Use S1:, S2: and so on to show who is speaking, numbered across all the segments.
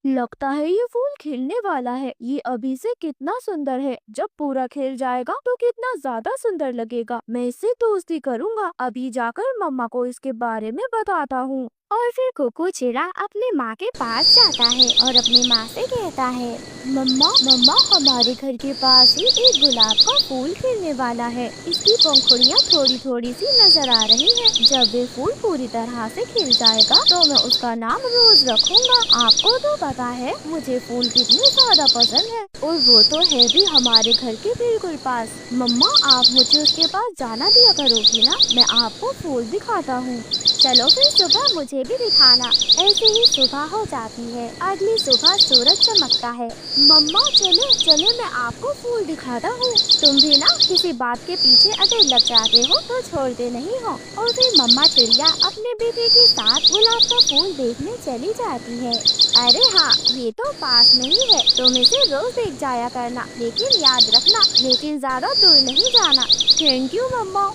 S1: लगता है ये फूल खिलने वाला है। ये अभी से कितना सुंदर है, जब पूरा खिल जाएगा तो कितना ज्यादा सुंदर लगेगा। मैं इससे दोस्ती करूंगा। अभी जाकर मम्मा को इसके बारे में बताता हूँ।
S2: और फिर कुकू चिड़ा अपने माँ के पास जाता है और अपनी माँ से कहता है,
S1: मम्मा मम्मा, हमारे घर के पास ही एक गुलाब का फूल खिलने वाला है। इसकी पंखुड़ियाँ थोड़ी थोड़ी सी नजर आ रही हैं। जब ये फूल पूरी तरह से खिल जाएगा तो मैं उसका नाम रोज रखूंगा। आपको तो पता है मुझे फूल कितने ज्यादा पसंद है, और वो तो है भी हमारे घर के बिल्कुल पास। मम्मा, आप मुझे उसके पास जाना दिया करोगी ना? मैं आपको फूल दिखाता हूँ।
S2: चलो फिर सुबह मुझे भी दिखाना। ऐसे ही सुबह हो जाती है। अगली सुबह सूरज चमकता है।
S1: मम्मा चले चले, मैं आपको फूल दिखाता हूँ।
S2: तुम भी ना किसी बात के पीछे अगर लग जाते हो तो छोड़ते नहीं हो। और फिर मम्मा चिड़िया अपने बेटे के साथ गुलाब का फूल देखने चली जाती है। अरे हाँ, ये तो पास में ही है, तुम इसे रोज देख जाया करना, लेकिन याद रखना, लेकिन ज्यादा दूर नहीं जाना।
S1: Thank you mamma.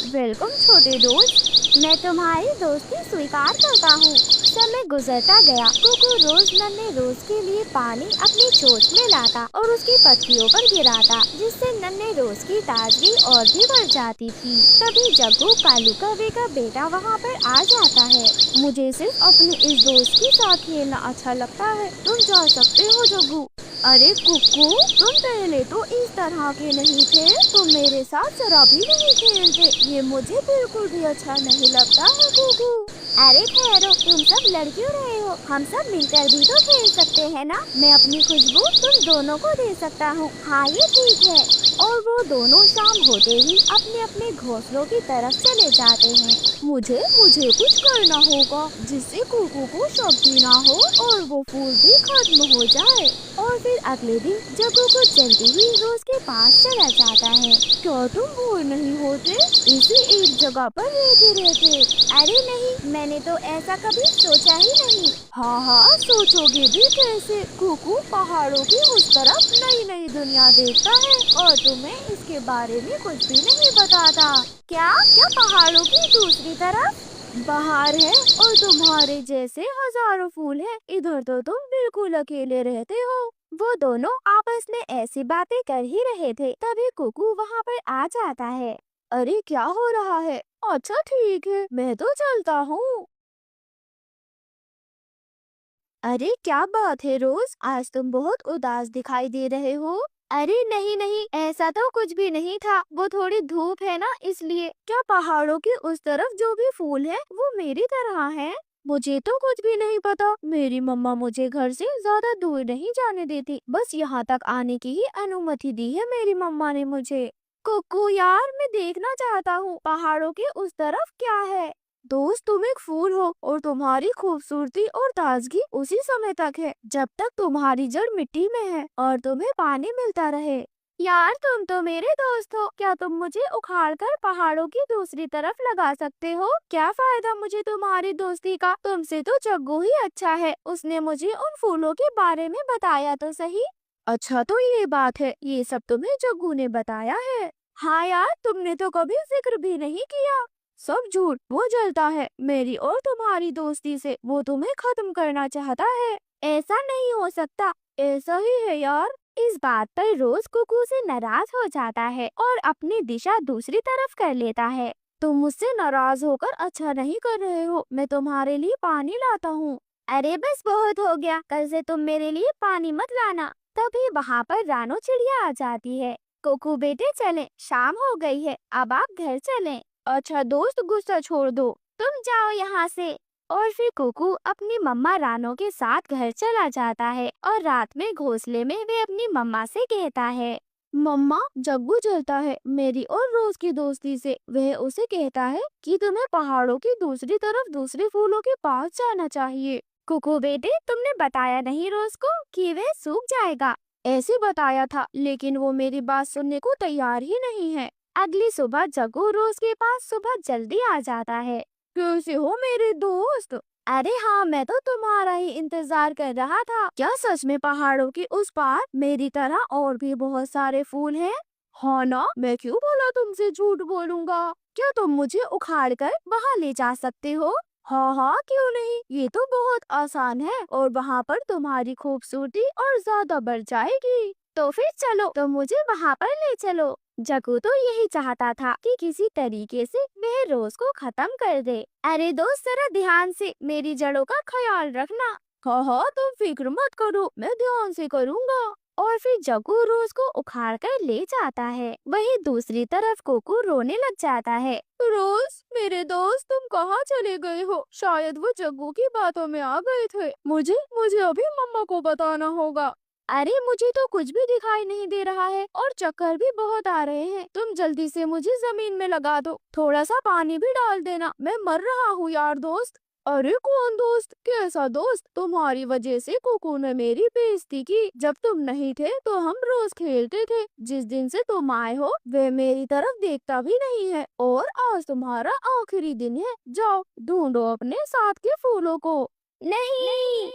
S2: वेलकम छोटे दोस्त, मैं तुम्हारी दोस्ती स्वीकार करता हूँ। समय गुजरता गया। कुकू रोज नन्हे रोज के लिए पानी अपनी चोंच में लाता और उसकी पत्तियों पर गिराता, जिससे नन्हे रोज की ताजगी और भी बढ़ जाती थी। तभी जग्गू कालू कौवे का बेटा वहाँ पर आ जाता है।
S1: मुझे सिर्फ अपने इस दोस्त के साथ खेलना अच्छा लगता है। तुम जा सकते हो जग्गू। अरे कुक्कू, तुम पहले तो इस तरह के नहीं थे। तुम मेरे साथ जरा भी नहीं खेलते। ये मुझे बिल्कुल भी अच्छा नहीं लगता है कुक्कू।
S2: अरे ठहरो, तुम सब लड़ क्यों रहे हो? हम सब मिलकर भी तो खेल सकते हैं ना। मैं अपनी खुशबू तुम दोनों को दे सकता हूँ। हाँ, ये ठीक है।
S1: और वो दोनों शाम होते ही अपने अपने घोंसलों की तरफ चले जाते हैं। मुझे मुझे कुछ करना होगा जिससे कुकू को शक्ति ना हो और वो फूल भी खत्म हो जाए।
S2: और फिर अगले दिन जग्गू को जल्दी ही रोज के पास चला जाता है।
S1: क्या तुम बोर नहीं होते इसी एक जगह पर रहते रहते?
S2: अरे नहीं, मैंने तो ऐसा कभी सोचा ही नहीं।
S1: हाँ हाँ, सोचोगे भी कैसे? कुकू पहाड़ों की उस तरफ नई नई दुनिया देखता है और तुम्हें इसके बारे में कुछ भी नहीं बताता।
S2: क्या क्या पहाड़ों की दूसरी तरफ?
S1: बाहर है और तुम्हारे जैसे हजारों फूल हैं। इधर तो तुम बिल्कुल अकेले रहते हो।
S2: वो दोनों आपस में ऐसी बातें कर ही रहे थे, तभी कुकू वहाँ पर आ जाता है।
S1: अरे क्या हो रहा है? अच्छा ठीक है, मैं तो चलता हूँ। अरे क्या बात है रोज, आज तुम बहुत उदास दिखाई दे रहे हो।
S2: अरे नहीं नहीं, ऐसा तो कुछ भी नहीं था, वो थोड़ी धूप है ना इसलिए।
S1: क्या पहाड़ों की उस तरफ जो भी फूल है वो मेरी तरह है? मुझे तो कुछ भी नहीं पता। मेरी मम्मा मुझे घर से ज्यादा दूर नहीं जाने देती, बस यहाँ तक आने की ही अनुमति दी है मेरी मम्मा ने मुझे। कुकू यार, मैं देखना चाहता हूँ पहाड़ों के उस तरफ क्या है। दोस्त, तुम एक फूल हो और तुम्हारी खूबसूरती और ताजगी उसी समय तक है जब तक तुम्हारी जड़ मिट्टी में है और तुम्हें पानी मिलता रहे।
S2: यार तुम तो मेरे दोस्त हो, क्या तुम मुझे उखाड़कर पहाड़ों की दूसरी तरफ लगा सकते हो?
S1: क्या फायदा मुझे तुम्हारी दोस्ती का? तुमसे तो जग्गू ही अच्छा है, उसने मुझे उन फूलों के बारे में बताया तो सही। अच्छा तो ये बात है, ये सब तुम्हें जग्गू ने बताया है? हाँ यार, तुमने तो कभी जिक्र भी नहीं किया। सब झूठ। वो जलता है मेरी और तुम्हारी दोस्ती से। वो तुम्हें खत्म करना चाहता है।
S2: ऐसा नहीं हो सकता।
S1: ऐसा ही है यार।
S2: इस बात पर रोज कुकू से नाराज हो जाता है और अपनी दिशा दूसरी तरफ कर लेता है।
S1: तुम मुझसे नाराज होकर अच्छा नहीं कर रहे हो। मैं तुम्हारे लिए पानी लाता हूँ।
S2: अरे बस बहुत हो गया, कल से तुम मेरे लिए पानी मत लाना। तभी वहाँ पर रानो चिड़िया आ जाती है। कुकू बेटे चलें, शाम हो गई है, अब आप घर चलें।
S1: अच्छा दोस्त, गुस्सा छोड़ दो।
S2: तुम जाओ यहाँ से। और फिर कुकू अपनी मम्मा रानो के साथ घर चला जाता है और रात में घोंसले में वे अपनी मम्मा से कहता है,
S1: मम्मा, जग्गू जलता है मेरी और रोज की दोस्ती से। वह उसे कहता है कि तुम्हें पहाड़ों की दूसरी तरफ दूसरे फूलों के पास जाना चाहिए।
S2: कुकू बेटे, तुमने बताया नहीं रोज को कि वह सूख जाएगा?
S1: ऐसे बताया था, लेकिन वो मेरी बात सुनने को तैयार ही नहीं है।
S2: अगली सुबह जग्गू रोज के पास सुबह जल्दी आ जाता है।
S1: कैसे हो मेरे दोस्त?
S2: अरे हाँ, मैं तो तुम्हारा ही इंतजार कर रहा था।
S1: क्या सच में पहाड़ों के उस पार मेरी तरह और भी बहुत सारे फूल हैं? हाँ ना, मैं क्यों बोला तुमसे झूठ बोलूंगा। क्या तुम मुझे उखाड़ कर वहाँ ले जा सकते हो? हाँ हाँ, क्यों नहीं, ये तो बहुत आसान है और वहाँ पर तुम्हारी खूबसूरती और ज्यादा बढ़ जाएगी। तो फिर चलो, तो मुझे वहाँ पर ले चलो। जग्गू तो यही चाहता था कि किसी तरीके से वह रोज को खत्म कर दे। अरे दोस्त, जरा ध्यान से मेरी जड़ों का ख्याल रखना। हाँ हाँ, तुम फिक्र मत करो, मैं ध्यान से करूँगा। और फिर जग्गू रोज को उखाड़ कर ले जाता है। वहीं दूसरी तरफ कोको रोने लग जाता है। रोज, मेरे दोस्त, तुम कहाँ चले गए हो? शायद वो जग्गू की बातों में आ गए थे। मुझे मुझे अभी मम्मा को बताना होगा। अरे मुझे तो कुछ भी दिखाई नहीं दे रहा है और चक्कर भी बहुत आ रहे हैं। तुम जल्दी से मुझे जमीन में लगा दो, थोड़ा सा पानी भी डाल देना, मैं मर रहा हूँ यार दोस्त। अरे कौन दोस्त? कैसा दोस्त? तुम्हारी वजह से कुकू ने मेरी बेइज्जती की। जब तुम नहीं थे तो हम रोज खेलते थे। जिस दिन से तुम आए हो वे मेरी तरफ देखता भी नहीं है और आज तुम्हारा आखिरी दिन है। जाओ ढूंढो अपने साथ के फूलों को। नहीं,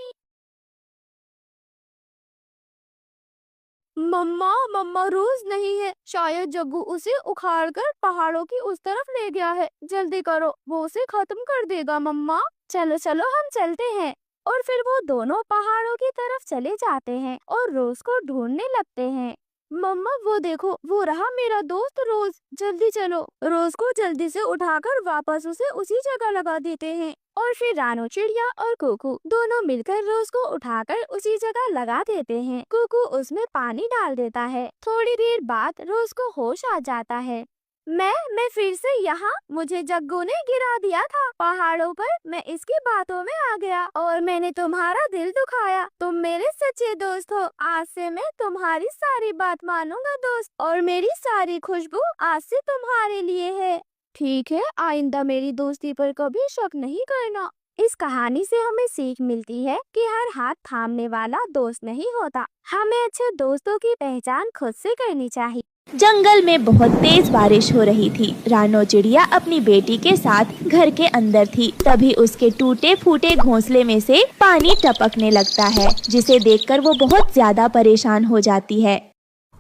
S1: मम्मा मम्मा रोज नहीं है। शायद जग्गू उसे उखाड़कर पहाड़ों की उस तरफ ले गया है। जल्दी करो, वो उसे खत्म कर देगा मम्मा। चलो चलो, हम चलते हैं। और फिर वो दोनों पहाड़ों की तरफ चले जाते हैं और रोज को ढूंढने लगते हैं। मम्मा वो देखो, वो रहा मेरा दोस्त रोज। जल्दी चलो, रोज को जल्दी से उठाकर वापस उसे उसी जगह लगा देते हैं। और फिर रानू चिड़िया और कुकू दोनों मिलकर रोज को उठाकर उसी जगह लगा देते हैं। कुकू उसमें पानी डाल देता है। थोड़ी देर बाद रोज को होश आ जाता है। मैं फिर से यहाँ, मुझे जग्गू ने गिरा दिया था पहाड़ों पर। मैं इसकी बातों में आ गया और मैंने तुम्हारा दिल दुखाया। तुम मेरे सच्चे दोस्त हो। आज से मैं तुम्हारी सारी बात मानूंगा दोस्त, और मेरी सारी खुशबू आज से तुम्हारे लिए है। ठीक है, आइंदा मेरी दोस्ती पर कभी शक नहीं करना। इस कहानी से हमें सीख मिलती है कि हर हाथ थामने वाला दोस्त नहीं होता। हमें अच्छे दोस्तों की पहचान खुद से करनी चाहिए।
S2: जंगल में बहुत तेज बारिश हो रही थी। रानो चिड़िया अपनी बेटी के साथ घर के अंदर थी। तभी उसके टूटे फूटे घोंसले में से पानी टपकने लगता है, जिसे देखकर वो बहुत ज्यादा परेशान हो जाती है।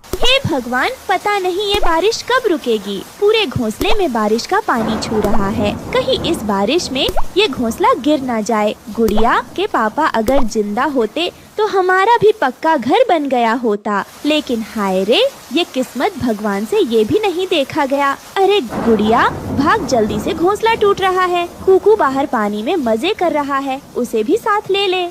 S2: हे भगवान, पता नहीं ये बारिश कब रुकेगी। पूरे घोंसले में बारिश का पानी छू रहा है। कहीं इस बारिश में ये घोंसला गिर ना जाए। गुड़िया के पापा अगर जिंदा होते तो हमारा भी पक्का घर बन गया होता। लेकिन हाय रे, ये किस्मत भगवान से ये भी नहीं देखा गया। अरे गुड़िया, भाग जल्दी से, घोंसला टूट रहा है। कुकू बाहर पानी में मजे कर रहा है, उसे भी साथ ले ले।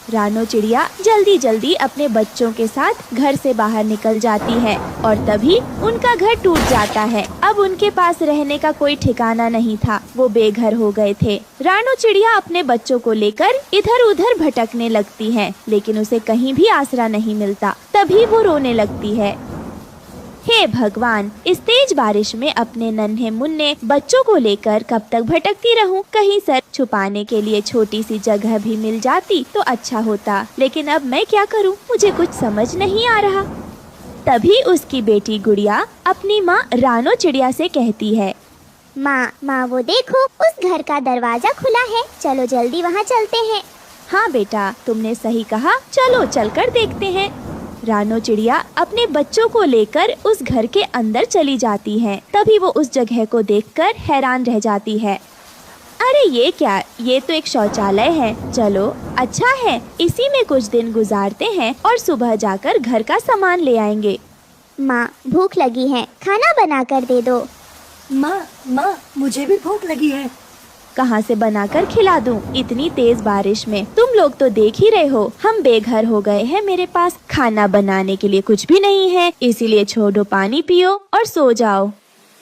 S2: रानो चिड़िया जल्दी जल्दी अपने बच्चों के साथ घर से बाहर निकल जाती है और तभी उनका घर टूट जाता है। अब उनके पास रहने का कोई ठिकाना नहीं था, वो बेघर हो गए थे। रानो चिड़िया अपने बच्चों को लेकर इधर उधर भटकने लगती है, लेकिन उसे कहीं भी आसरा नहीं मिलता। तभी वो रोने लगती है। हे भगवान, इस तेज बारिश में अपने नन्हे मुन्ने बच्चों को लेकर कब तक भटकती रहूं? कहीं सर छुपाने के लिए छोटी सी जगह भी मिल जाती तो अच्छा होता। लेकिन अब मैं क्या करूं? मुझे कुछ समझ नहीं आ रहा। तभी उसकी बेटी गुड़िया अपनी माँ रानो चिड़िया से कहती है,
S3: माँ वो देखो, उस घर का दरवाजा खुला है, चलो जल्दी वहाँ चलते हैं।
S2: हाँ बेटा, तुमने सही कहा, चलो चलकर देखते हैं। रानो चिड़िया अपने बच्चों को लेकर उस घर के अंदर चली जाती है। तभी वो उस जगह को देखकर हैरान रह जाती है। अरे ये क्या, ये तो एक शौचालय है। चलो अच्छा है, इसी में कुछ दिन गुजारते हैं और सुबह जाकर घर का सामान ले आएंगे।
S3: माँ भूख लगी है, खाना बना कर दे दो।
S4: माँ मुझे भी भूख लगी है।
S2: कहाँ से बनाकर खिला दूं इतनी तेज बारिश में? तुम लोग तो देख ही रहे हो, हम बेघर हो गए हैं। मेरे पास खाना बनाने के लिए कुछ भी नहीं है, इसीलिए छोड़ो, पानी पियो और सो जाओ।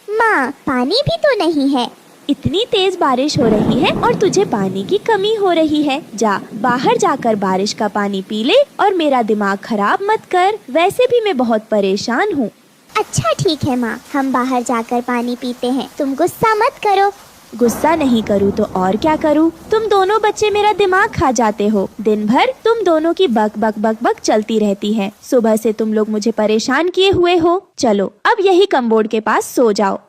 S3: माँ पानी भी तो नहीं है।
S2: इतनी तेज बारिश हो रही है और तुझे पानी की कमी हो रही है। जा बाहर जाकर बारिश का पानी पी ले और मेरा दिमाग खराब मत कर। वैसे भी मैं बहुत परेशान हूँ।
S3: अच्छा ठीक है माँ, हम बाहर जाकर पानी पीते हैं, तुम गुस्सा मत करो।
S2: गुस्सा नहीं करूँ तो और क्या करूँ? तुम दोनों बच्चे मेरा दिमाग खा जाते हो। दिन भर तुम दोनों की बक बक बक बक चलती रहती है। सुबह से तुम लोग मुझे परेशान किए हुए हो। चलो अब यही कमबोर्ड के पास सो जाओ।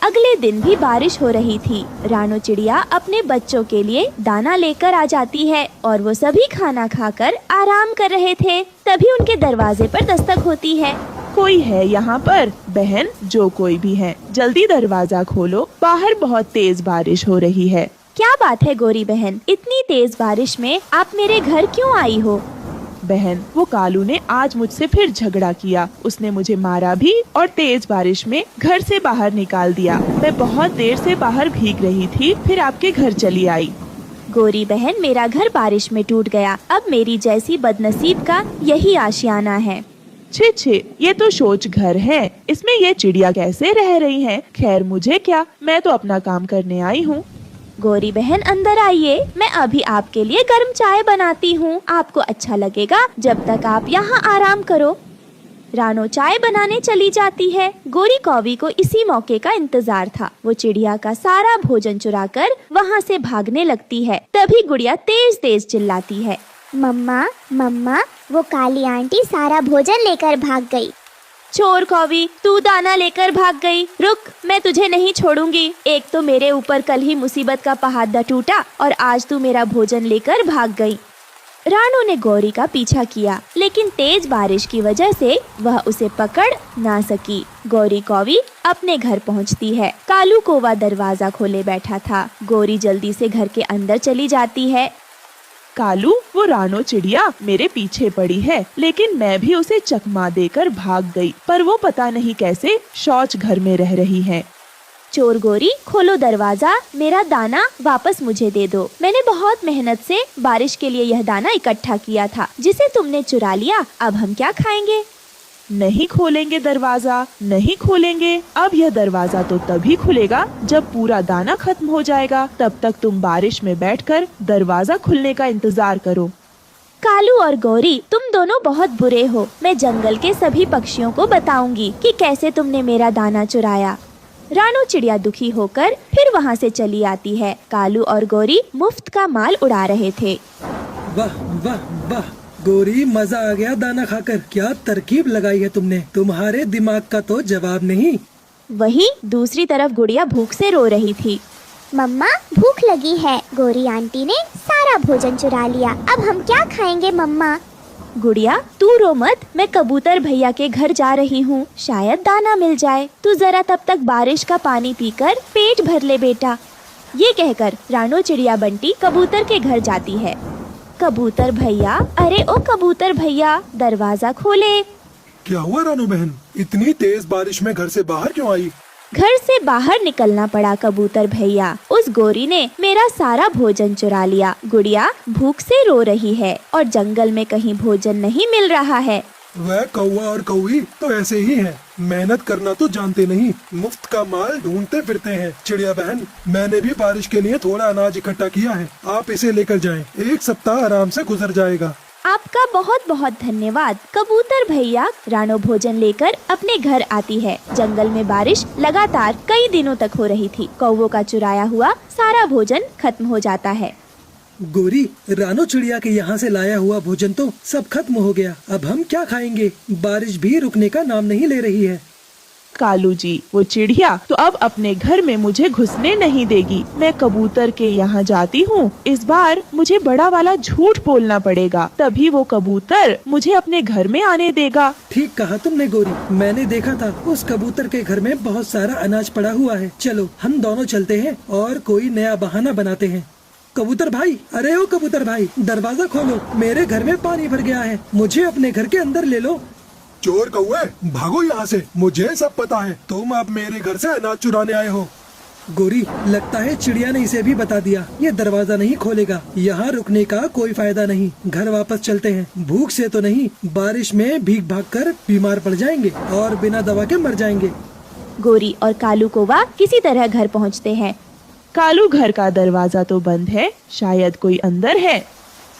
S2: अगले दिन भी बारिश हो रही थी। रानो चिड़िया अपने बच्चों के लिए दाना लेकर आ जाती है और वो सभी खाना खाकर आराम कर रहे थे। तभी उनके दरवाजे पर दस्तक होती है।
S5: कोई है यहाँ पर? बहन, जो कोई भी है, जल्दी दरवाजा खोलो, बाहर बहुत तेज बारिश हो रही है।
S2: क्या बात है गोरी बहन, इतनी तेज बारिश में आप मेरे घर क्यों आई हो?
S5: बहन, वो कालू ने आज मुझसे फिर झगड़ा किया। उसने मुझे मारा भी और तेज बारिश में घर से बाहर निकाल दिया। मैं बहुत देर से बाहर भीग रही थी, फिर आपके घर चली आई।
S2: गोरी बहन, मेरा घर बारिश में टूट गया। अब मेरी जैसी बदनसीब का यही आशियाना है।
S5: छे छे, ये तो शौच घर है, इसमें ये चिड़िया कैसे रह रही हैं? खैर मुझे क्या, मैं तो अपना काम करने आई हूँ।
S2: गोरी बहन अंदर आइए, मैं अभी आपके लिए गर्म चाय बनाती हूँ। आपको अच्छा लगेगा जब तक आप यहाँ आराम करो। रानो चाय बनाने चली जाती है। गोरी कौवी को इसी मौके का इंतजार था। वो चिड़िया का सारा भोजन चुराकर वहाँ से भागने लगती है। तभी गुड़िया तेज तेज चिल्लाती है,
S3: मम्मा मम्मा, वो काली आंटी सारा भोजन लेकर भाग गई।
S2: चोर कौवी, तू दाना लेकर भाग गई। रुक, मैं तुझे नहीं छोड़ूंगी। एक तो मेरे ऊपर कल ही मुसीबत का पहाड़ टूटा और आज तू मेरा भोजन लेकर भाग गई। रानो ने गौरी का पीछा किया, लेकिन तेज बारिश की वजह से वह उसे पकड़ ना सकी। गौरी कौवी अपने घर पहुंचती है। कालू कौवा दरवाजा खोले बैठा था। गौरी जल्दी से घर के अंदर चली जाती है।
S5: कालू, वो रानो चिड़िया मेरे पीछे पड़ी है, लेकिन मैं भी उसे चकमा देकर भाग गई। पर वो पता नहीं कैसे शौच घर में रह रही है।
S2: चोर गोरी, खोलो दरवाजा, मेरा दाना वापस मुझे दे दो। मैंने बहुत मेहनत से बारिश के लिए यह दाना इकट्ठा किया था, जिसे तुमने चुरा लिया। अब हम क्या खाएंगे?
S5: नहीं खोलेंगे दरवाजा, नहीं खोलेंगे। अब यह दरवाजा तो तभी खुलेगा जब पूरा दाना खत्म हो जाएगा। तब तक तुम बारिश में बैठकर दरवाजा खुलने का इंतजार करो।
S2: कालू और गौरी, तुम दोनों बहुत बुरे हो। मैं जंगल के सभी पक्षियों को बताऊंगी कि कैसे तुमने मेरा दाना चुराया। रानो चिड़िया दुखी होकर फिर वहाँ से चली आती है। कालू और गौरी मुफ्त का माल उड़ा रहे थे।
S6: वाह वाह वाह गौरी, मजा आ गया दाना खाकर। क्या तरकीब लगाई है तुमने, तुम्हारे दिमाग का तो जवाब नहीं।
S2: वहीं दूसरी तरफ गुड़िया भूख से रो रही थी।
S3: मम्मा, भूख लगी है। गौरी आंटी ने सारा भोजन चुरा लिया। अब हम क्या खाएंगे मम्मा?
S2: गुड़िया, तू रो मत, मैं कबूतर भैया के घर जा रही हूँ। शायद दाना मिल जाए। तू जरा तब तक बारिश का पानी पीकर पेट भर ले बेटा। ये कहकर रानो चिड़िया बंटी कबूतर के घर जाती है। कबूतर भैया, अरे ओ कबूतर भैया, दरवाजा खोले।
S7: क्या हुआ रानू बहन, इतनी तेज बारिश में घर से बाहर क्यों आई?
S2: घर से बाहर निकलना पड़ा कबूतर भैया। उस गोरी ने मेरा सारा भोजन चुरा लिया। गुड़िया भूख से रो रही है और जंगल में कहीं भोजन नहीं मिल रहा है।
S7: वह कौवा और कौवी तो ऐसे ही हैं, मेहनत करना तो जानते नहीं, मुफ्त का माल ढूंढते फिरते हैं। चिड़िया बहन, मैंने भी बारिश के लिए थोड़ा अनाज इकट्ठा किया है, आप इसे लेकर जाएं। 1 सप्ताह आराम से गुजर जाएगा।
S2: आपका बहुत बहुत धन्यवाद। कबूतर भैया रानो भोजन लेकर अपने घर आती है। जंगल में बारिश लगातार कई दिनों तक हो रही थी। कौवों का चुराया हुआ सारा भोजन खत्म हो जाता है।
S6: गोरी, रानो चिड़िया के यहाँ से लाया हुआ भोजन तो सब खत्म हो गया। अब हम क्या खाएंगे? बारिश भी रुकने का नाम नहीं ले रही है।
S5: कालू जी, वो चिड़िया तो अब अपने घर में मुझे घुसने नहीं देगी। मैं कबूतर के यहाँ जाती हूँ। इस बार मुझे बड़ा वाला झूठ बोलना पड़ेगा, तभी वो कबूतर मुझे अपने घर में आने देगा।
S6: ठीक कहा तुमने गोरी, मैंने देखा था उस कबूतर के घर में बहुत सारा अनाज पड़ा हुआ है। चलो हम दोनों चलते हैं और कोई नया बहाना बनाते हैं। कबूतर भाई, अरे ओ कबूतर भाई, दरवाजा खोलो, मेरे घर में पानी भर गया है, मुझे अपने घर के अंदर ले लो।
S7: चोर कौवे, भागो यहाँ से, मुझे सब पता है, तुम अब मेरे घर से अनाज चुराने आए हो।
S6: गोरी, लगता है चिड़िया ने इसे भी बता दिया, ये दरवाजा नहीं खोलेगा। यहाँ रुकने का कोई फायदा नहीं, घर वापस चलते हैं। भूख से तो नहीं, बारिश में भीग भाग कर बीमार पड़ जाएंगे और बिना दवा के मर जाएंगे।
S2: गोरी और कालू कौवा किसी तरह घर पहुँचते हैं।
S5: कालू, घर का दरवाजा तो बंद है, शायद कोई अंदर है।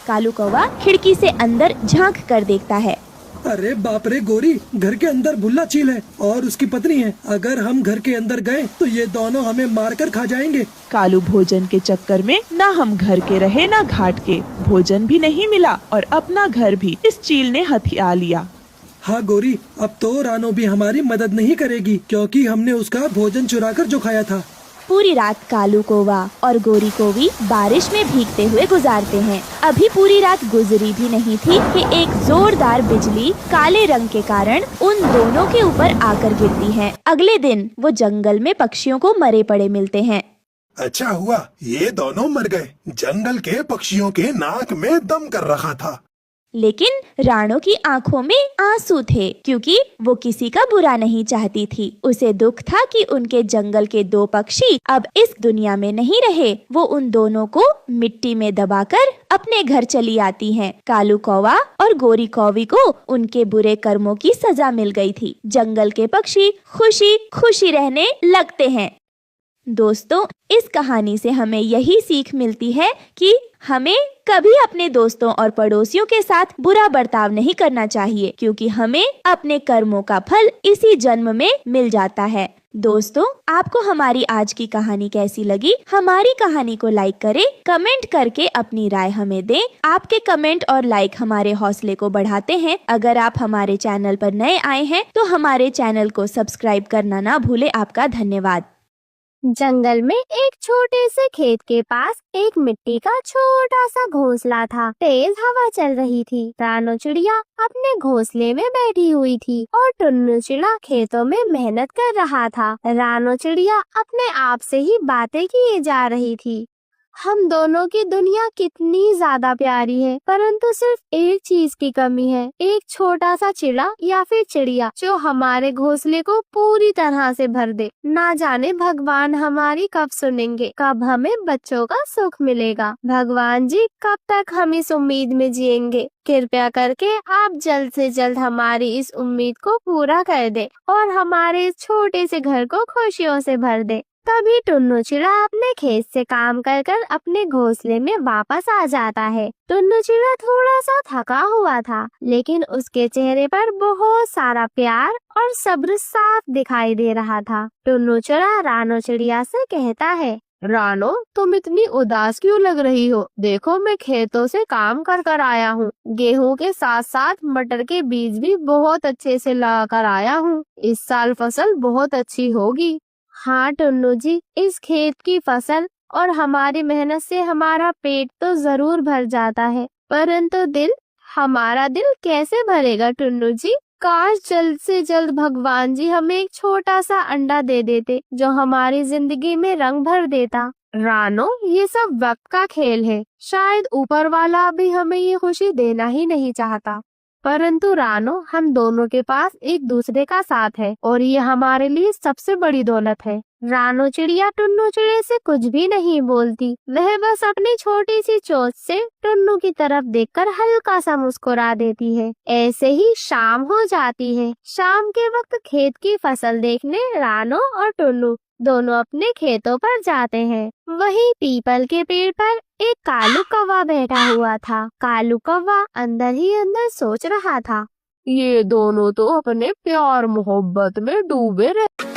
S2: कालू कौवा खिड़की से अंदर झांक कर देखता है।
S6: अरे बाप रे गोरी, घर के अंदर बुल्ला चील है और उसकी पत्नी है। अगर हम घर के अंदर गए तो ये दोनों हमें मारकर खा जाएंगे।
S5: कालू, भोजन के चक्कर में ना हम घर के रहे ना घाट के, भोजन भी नहीं मिला और अपना घर भी इस चील ने हथिया लिया।
S6: हाँ गोरी, अब तो रानो भी हमारी मदद नहीं करेगी, क्योंकि हमने उसका भोजन चुराकर जो खाया था।
S2: पूरी रात कालू कौवा और गोरी कौवी बारिश में भीगते हुए गुजारते हैं। अभी पूरी रात गुजरी भी नहीं थी कि एक जोरदार बिजली काले रंग के कारण उन दोनों के ऊपर आकर गिरती है। अगले दिन वो जंगल में पक्षियों को मरे पड़े मिलते हैं।
S7: अच्छा हुआ ये दोनों मर गए। जंगल के पक्षियों के नाक में दम कर रखा था।
S2: लेकिन रानो की आंखों में आंसू थे क्योंकि वो किसी का बुरा नहीं चाहती थी। उसे दुख था कि उनके जंगल के 2 पक्षी अब इस दुनिया में नहीं रहे। वो उन दोनों को मिट्टी में दबाकर अपने घर चली आती हैं। कालू कौवा और गोरी कौवी को उनके बुरे कर्मों की सजा मिल गई थी। जंगल के पक्षी खुशी खुशी रहने लगते हैं। दोस्तों, इस कहानी से हमें यही सीख मिलती है कि हमें कभी अपने दोस्तों और पड़ोसियों के साथ बुरा बर्ताव नहीं करना चाहिए, क्योंकि हमें अपने कर्मों का फल इसी जन्म में मिल जाता है। दोस्तों, आपको हमारी आज की कहानी कैसी लगी? हमारी कहानी को लाइक करें, कमेंट करके अपनी राय हमें दें। आपके कमेंट और लाइक हमारे हौसले को बढ़ाते हैं। अगर आप हमारे चैनल पर नए आए हैं तो हमारे चैनल को सब्सक्राइब करना ना भूलें। आपका धन्यवाद।
S3: जंगल में एक छोटे से खेत के पास एक मिट्टी का छोटा सा घोंसला था। तेज हवा चल रही थी। रानो चिड़िया अपने घोंसले में बैठी हुई थी और टुन्नू चिड़ा खेतों में मेहनत कर रहा था। रानो चिड़िया अपने आप से ही बातें किए जा रही थी। हम दोनों की दुनिया कितनी ज्यादा प्यारी है, परंतु सिर्फ एक चीज की कमी है, एक छोटा सा चिड़ा या फिर चिड़िया जो हमारे घोंसले को पूरी तरह से भर दे। ना जाने भगवान हमारी कब सुनेंगे, कब हमें बच्चों का सुख मिलेगा। भगवान जी कब तक हम इस उम्मीद में जिएंगे। कृपया करके आप जल्द से जल्द हमारी इस उम्मीद को पूरा कर दे और हमारे इस छोटे से घर को खुशियों से भर दे। तभी टुन्नू चिड़ा अपने खेत से काम कर कर अपने घोंसले में वापस आ जाता है। टुन्नू चिड़ा थोड़ा सा थका हुआ था, लेकिन उसके चेहरे पर बहुत सारा प्यार और सब्र साफ दिखाई दे रहा था। टुन्नू चिड़ा रानो चिड़िया से कहता है,
S1: रानो, तुम इतनी उदास क्यों लग रही हो? देखो, मैं खेतों से काम कर कर आया हूँ। गेहूं के साथ साथ मटर के बीज भी बहुत अच्छे से लगा कर आया हूँ। इस साल फसल बहुत अच्छी होगी।
S3: हाँ टुन्नू जी, इस खेत की फसल और हमारी मेहनत से हमारा पेट तो जरूर भर जाता है, परंतु हमारा दिल कैसे भरेगा टुन्नू जी? काश जल्द से जल्द भगवान जी हमें एक छोटा सा अंडा दे देते जो हमारी जिंदगी में रंग भर देता।
S1: रानो, ये सब वक्त का खेल है। शायद ऊपर वाला भी हमें ये खुशी देना ही नहीं चाहता, परंतु रानो, हम दोनों के पास एक दूसरे का साथ है और ये हमारे लिए सबसे बड़ी दौलत है।
S3: रानो चिड़िया टुन्नू चिड़े से कुछ भी नहीं बोलती। वह बस अपनी छोटी सी चोंच से टुन्नू की तरफ देखकर हल्का सा मुस्कुरा देती है। ऐसे ही शाम हो जाती है। शाम के वक्त खेत की फसल देखने रानो और टुन्नू दोनों अपने खेतों पर जाते हैं। वहीं पीपल के पेड़ पर एक कालू कौवा बैठा हुआ था। कालू कौवा अंदर ही अंदर सोच रहा था,
S1: ये दोनों तो अपने प्यार मोहब्बत में डूबे रहे।